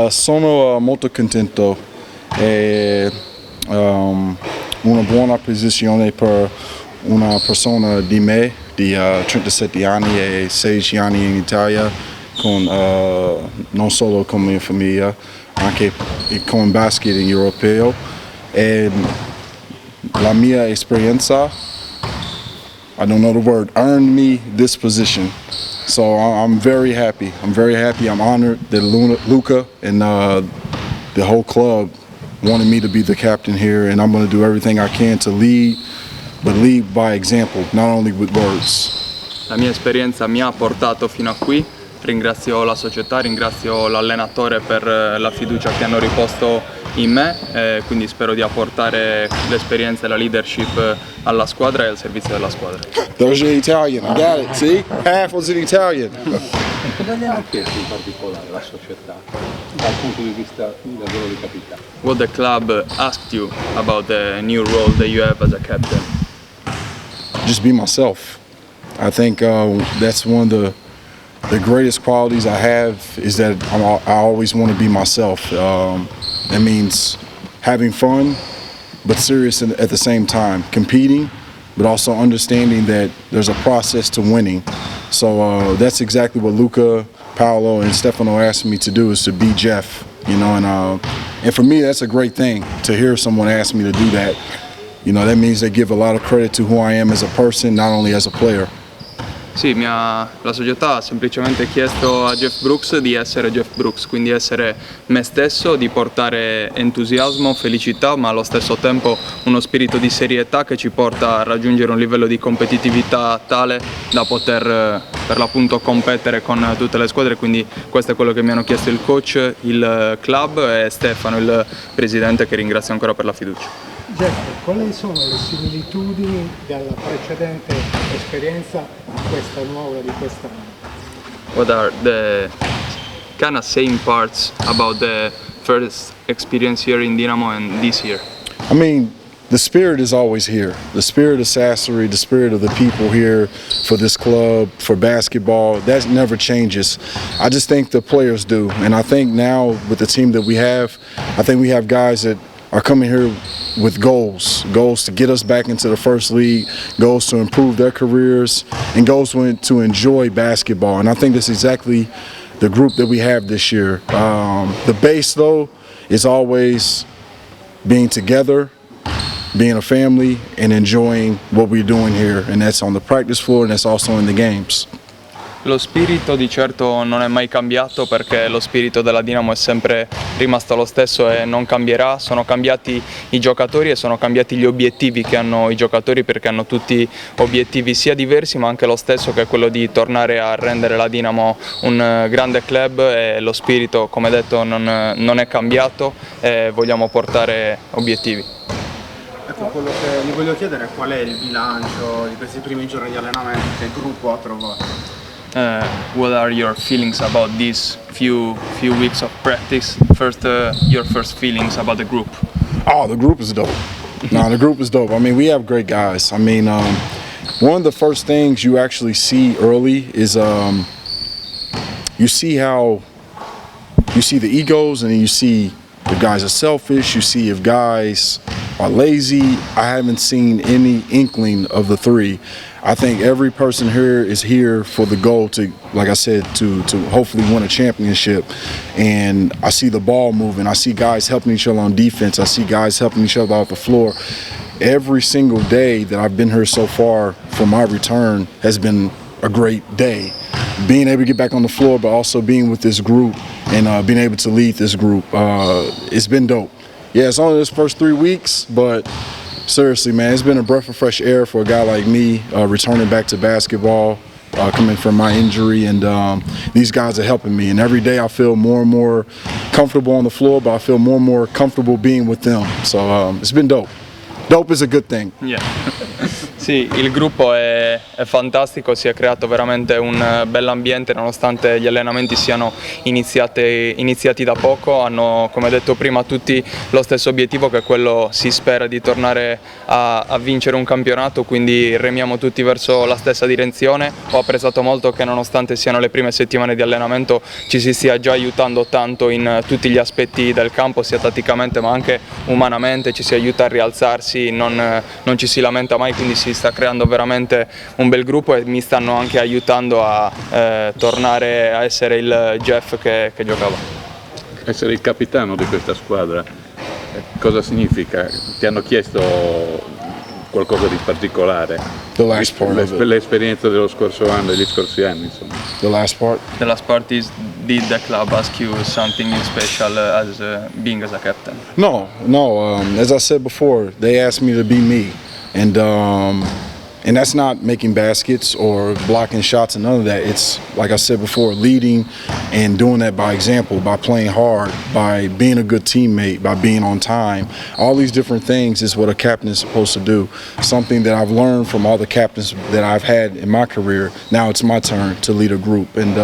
Sono molto contento. È una buona posizione per una persona di me, di 37 anni e 16 anni in Italia, non solo con mia famiglia, anche con basket in europeo. E la mia esperienza, I don't know the word, earned me this position. So I'm very happy. I'm honored that Luka and the whole club wanted me to be the captain here, and I'm going to do everything I can to lead, but lead by example, not only with words. La mia esperienza mi ha portato fino a qui. Ringrazio la società, ringrazio l'allenatore per la fiducia che hanno riposto in me, quindi spero di apportare l'esperienza e la leadership alla squadra e al servizio della squadra. There's your Italian, I got it, see? Half was an Italian. Cosa gli hanno chiesto in particolare la società dal punto di vista del ruolo di capitano? What the club asked you about the new role that you have as a captain? Just be myself. I think that's one of the greatest qualities I have is that I always want to be myself. That means having fun, but serious at the same time, competing, but also understanding that there's a process to winning. So that's exactly what Luka, Paolo, and Stefano asked me to do, is to be Jeff, you know, and for me that's a great thing to hear someone ask me to do that. You know, that means they give a lot of credit to who I am as a person, not only as a player. Sì, la società ha semplicemente chiesto a Jeff Brooks di essere Jeff Brooks, quindi essere me stesso, di portare entusiasmo, felicità, ma allo stesso tempo uno spirito di serietà che ci porta a raggiungere un livello di competitività tale da poter per l'appunto competere con tutte le squadre, quindi questo è quello che mi hanno chiesto il coach, il club e Stefano, il presidente, che ringrazio ancora per la fiducia. Jeff, quali sono le similitudini della precedente esperienza a questa nuova di quest'anno? What are the kind of same parts about the first experience here in Dinamo and this year? I mean, the spirit is always here. The spirit of Sassuolo, the spirit of the people here for this club, for basketball, that never changes. I just think the players do. And I think now with the team that we have, I think we have guys that are coming here with goals to get us back into the first league, goals to improve their careers, and goals to enjoy basketball. And I think that's exactly the group that we have this year. The base, though, is always being together, being a family, and enjoying what we're doing here. And that's on the practice floor, and that's also in the games. Lo spirito di certo non è mai cambiato, perché lo spirito della Dinamo è sempre rimasto lo stesso e non cambierà. Sono cambiati i giocatori e sono cambiati gli obiettivi che hanno i giocatori, perché hanno tutti obiettivi sia diversi ma anche lo stesso, che è quello di tornare a rendere la Dinamo un grande club, e lo spirito, come detto, non è cambiato e vogliamo portare obiettivi. Ecco, quello che gli voglio chiedere è qual è il bilancio di questi primi giorni di allenamento che il gruppo ha trovato. What are your feelings about these few weeks of practice? First, your first feelings about the group. Oh, the group is dope. No, the group is dope. I mean, we have great guys. I mean, one of the first things you actually see early is you see the egos, and then you see if guys are selfish, you see if guys are lazy. I haven't seen any inkling of the three. I think every person here is here for the goal to, like I said, to hopefully win a championship. And I see the ball moving. I see guys helping each other on defense. I see guys helping each other off the floor. Every single day that I've been here so far for my return has been a great day. Being able to get back on the floor, but also being with this group and being able to lead this group, it's been dope. Yeah, it's only this first 3 weeks, but seriously, man, it's been a breath of fresh air for a guy like me, returning back to basketball, coming from my injury, and these guys are helping me. And every day I feel more and more comfortable on the floor, but I feel more and more comfortable being with them. So it's been dope. Dope is a good thing. Yeah. Sì, Sì, il gruppo è fantastico, si è creato veramente un bell'ambiente nonostante gli allenamenti siano iniziati da poco, hanno come detto prima tutti lo stesso obiettivo che è quello, si spera, di tornare a vincere un campionato, quindi remiamo tutti verso la stessa direzione. Ho apprezzato molto che nonostante siano le prime settimane di allenamento ci si stia già aiutando tanto in tutti gli aspetti del campo, sia tatticamente ma anche umanamente, ci si aiuta a rialzarsi, non ci si lamenta mai, quindi si sta creando veramente un bel gruppo e mi stanno anche aiutando a tornare a essere il Jeff che giocava. Essere il capitano di questa squadra, cosa significa? Ti hanno chiesto qualcosa di particolare? The last part of it. L'esperienza dello scorso anno, degli scorsi anni, insomma. The last part. The last part is, did the club ask you something special as being as a captain? No. As I said before, they asked me to be me, and that's not making baskets or blocking shots and none of that. It's, like I said before, leading and doing that by example, by playing hard, by being a good teammate, by being on time. All these different things is what a captain is supposed to do. Something that I've learned from all the captains that I've had in my career. Now it's my turn to lead a group, and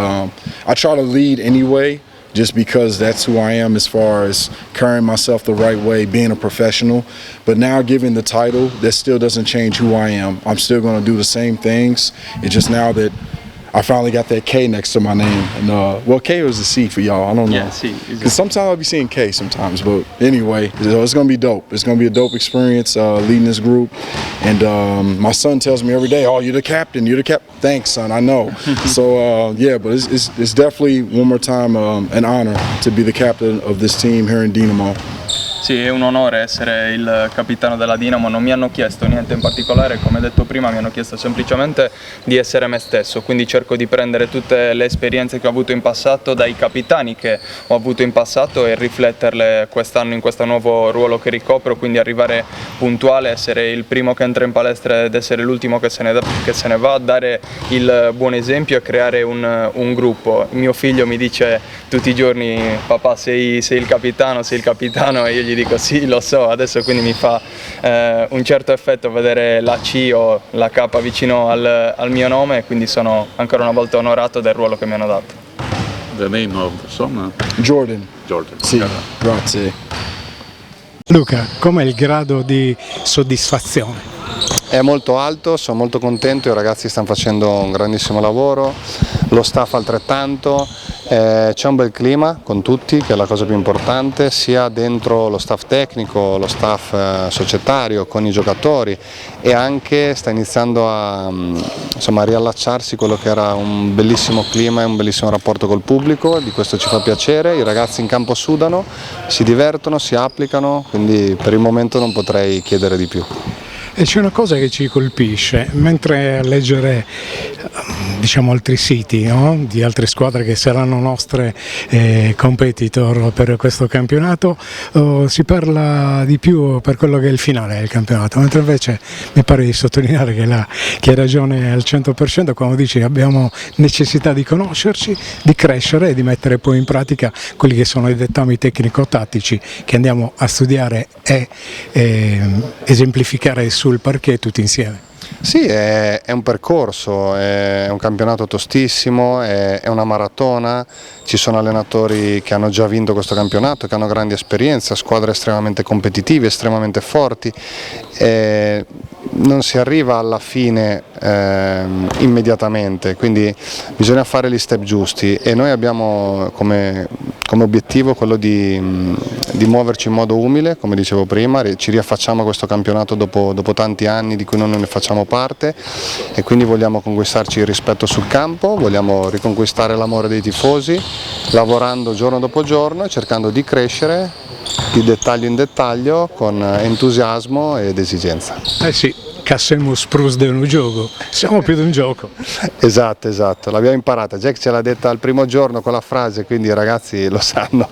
I try to lead anyway, just because that's who I am as far as carrying myself the right way, being a professional. But now given the title, that still doesn't change who I am. I'm still going to do the same things. It's just now that I finally got that K next to my name. And well, K was the C for y'all. I don't know. Yeah, C. Because sometimes I'll be seeing K sometimes. But anyway, it's going to be dope. It's going to be a dope experience leading this group. And my son tells me every day, "Oh, you're the captain. You're the captain." Thanks, son. I know. So yeah, but it's definitely one more time an honor to be the captain of this team here in Dinamo. Sì, è un onore essere il capitano della Dinamo, non mi hanno chiesto niente in particolare, come detto prima mi hanno chiesto semplicemente di essere me stesso, quindi cerco di prendere tutte le esperienze che ho avuto in passato dai capitani che ho avuto in passato e rifletterle quest'anno in questo nuovo ruolo che ricopro, quindi arrivare puntuale, essere il primo che entra in palestra ed essere l'ultimo che se ne va, dare il buon esempio e creare un gruppo. Mio figlio mi dice tutti i giorni: "Papà, sei il capitano", e io gli dico sì, lo so, adesso quindi mi fa un certo effetto vedere la C o la K vicino al mio nome, e quindi sono ancora una volta onorato del ruolo che mi hanno dato. The name of son? Jordan. Jordan. Sì, grazie. Luca, com'è il grado di soddisfazione? È molto alto, sono molto contento, i ragazzi stanno facendo un grandissimo lavoro, lo staff altrettanto, c'è un bel clima con tutti, che è la cosa più importante, sia dentro lo staff tecnico, lo staff societario, con i giocatori, e anche sta iniziando a riallacciarsi quello che era un bellissimo clima e un bellissimo rapporto col pubblico, di questo ci fa piacere, i ragazzi in campo sudano, si divertono, si applicano, quindi per il momento non potrei chiedere di più. E c'è una cosa che ci colpisce, mentre a leggere altri siti, no? Di altre squadre che saranno nostre competitor per questo campionato, si parla di più per quello che è il finale del campionato, mentre invece mi pare di sottolineare che hai ragione al 100% quando dici che abbiamo necessità di conoscerci, di crescere e di mettere poi in pratica quelli che sono i dettami tecnico-tattici che andiamo a studiare e esemplificare sul parquet tutti insieme. Sì, è un percorso, è un campionato tostissimo, è una maratona, ci sono allenatori che hanno già vinto questo campionato, che hanno grandi esperienze, squadre estremamente competitive, estremamente forti. Non si arriva alla fine immediatamente, quindi bisogna fare gli step giusti e noi abbiamo come obiettivo quello di muoverci in modo umile, come dicevo prima, ci riaffacciamo a questo campionato dopo tanti anni di cui non ne facciamo parte, e quindi vogliamo conquistarci il rispetto sul campo, vogliamo riconquistare l'amore dei tifosi, lavorando giorno dopo giorno, cercando di crescere di dettaglio in dettaglio con entusiasmo ed esigenza. Sì, che siamo sprus di un gioco, siamo più di un gioco. Esatto, l'abbiamo imparata, Jack ce l'ha detta al primo giorno con la frase, quindi i ragazzi lo sanno.